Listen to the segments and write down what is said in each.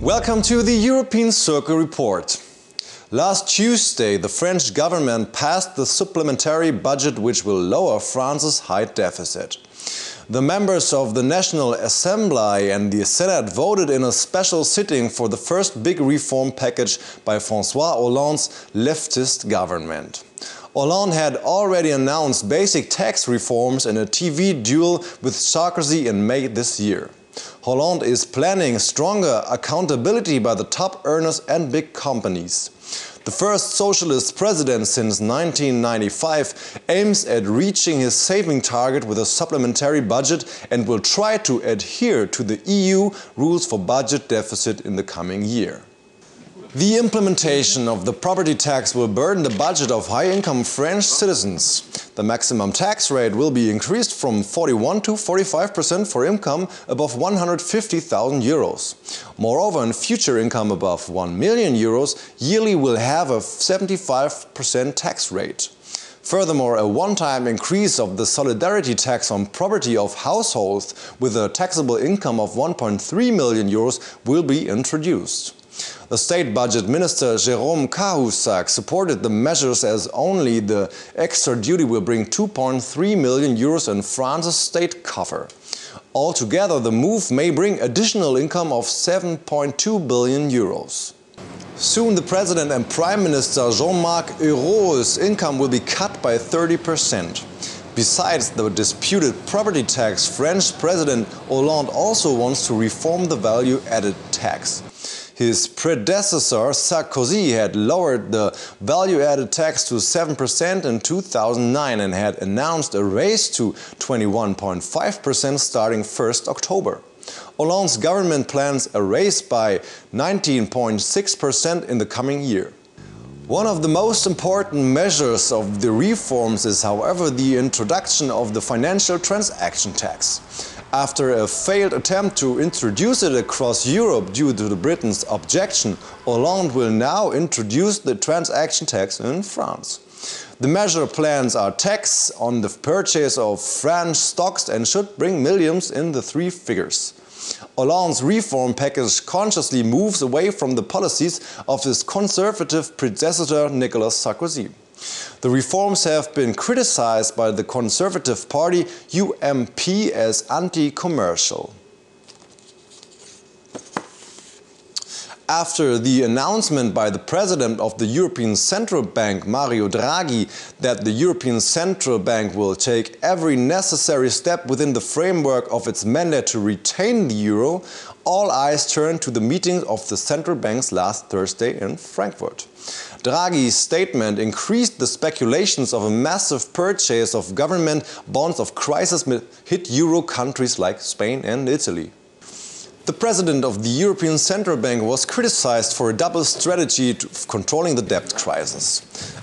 Welcome to the European Circle Report. Last Tuesday, the French government passed the supplementary budget which will lower France's high deficit. The members of the National Assembly and the Senate voted in a special sitting for the first big reform package by François Hollande's leftist government. Hollande had already announced basic tax reforms in a TV duel with Sarkozy in May this year. Hollande is planning stronger accountability by the top earners and big companies. The first socialist president since 1995 aims at reaching his saving target with a supplementary budget and will try to adhere to the EU rules for budget deficit in the coming year. The implementation of the property tax will burden the budget of high-income French citizens. The maximum tax rate will be increased from 41 to 45% for income above 150,000 euros. Moreover, in future income above 1 million euros, yearly will have a 75% tax rate. Furthermore, a one-time increase of the solidarity tax on property of households with a taxable income of 1.3 million euros will be introduced. The State Budget Minister Jérôme Cahuzac supported the measures as only the extra duty will bring 2.3 million euros in France's state coffer. Altogether, the move may bring additional income of 7.2 billion euros. Soon the President and Prime Minister Jean-Marc Ayrault's income will be cut by 30%. Besides the disputed property tax, French President Hollande also wants to reform the value-added tax. His predecessor Sarkozy had lowered the value-added tax to 7% in 2009 and had announced a raise to 21.5% starting 1st October. Hollande's government plans a raise by 19.6% in the coming year. One of the most important measures of the reforms is, however, the introduction of the financial transaction tax. After a failed attempt to introduce it across Europe due to Britain's objection, Hollande will now introduce the transaction tax in France. The measure plans are tax on the purchase of French stocks and should bring millions in the three figures. Hollande's reform package consciously moves away from the policies of his conservative predecessor Nicolas Sarkozy. The reforms have been criticized by the Conservative Party UMP as anti-commercial. After the announcement by the President of the European Central Bank, Mario Draghi, that the European Central Bank will take every necessary step within the framework of its mandate to retain the euro, all eyes turned to the meeting of the central banks last Thursday in Frankfurt. Draghi's statement increased the speculations of a massive purchase of government bonds of crisis-hit euro countries like Spain and Italy. The president of the European Central Bank was criticized for a double strategy of controlling the debt crisis.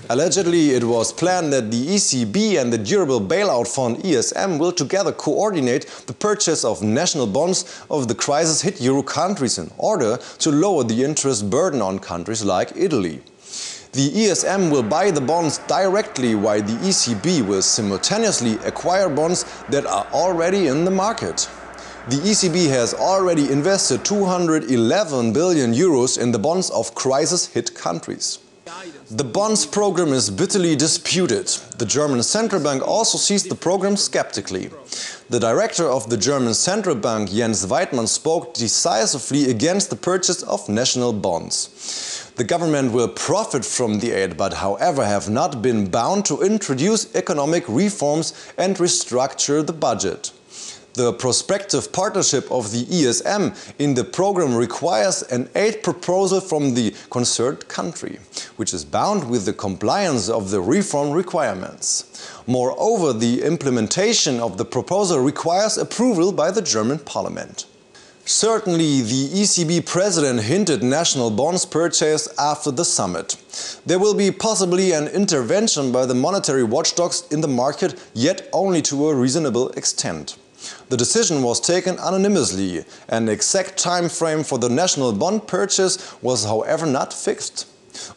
Allegedly, it was planned that the ECB and the Durable Bailout Fund ESM will together coordinate the purchase of national bonds of the crisis-hit euro countries in order to lower the interest burden on countries like Italy. The ESM will buy the bonds directly, while the ECB will simultaneously acquire bonds that are already in the market. The ECB has already invested 211 billion euros in the bonds of crisis-hit countries. The bonds program is bitterly disputed. The German Central Bank also sees the program skeptically. The director of the German Central Bank, Jens Weidmann, spoke decisively against the purchase of national bonds. The government will profit from the aid, but however have not been bound to introduce economic reforms and restructure the budget. The prospective partnership of the ESM in the program requires an aid proposal from the concerned country, which is bound with the compliance of the reform requirements. Moreover, the implementation of the proposal requires approval by the German parliament. Certainly, the ECB president hinted national bonds purchase after the summit. There will be possibly an intervention by the monetary watchdogs in the market, yet only to a reasonable extent. The decision was taken anonymously. An exact time frame for the national bond purchase was, however, not fixed.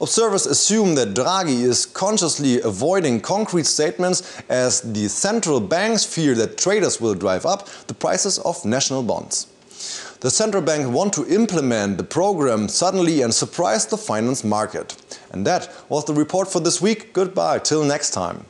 Observers assume that Draghi is consciously avoiding concrete statements as the central banks fear that traders will drive up the prices of national bonds. The central bank want to implement the program suddenly and surprise the finance market. And that was the report for this week. Goodbye, till next time.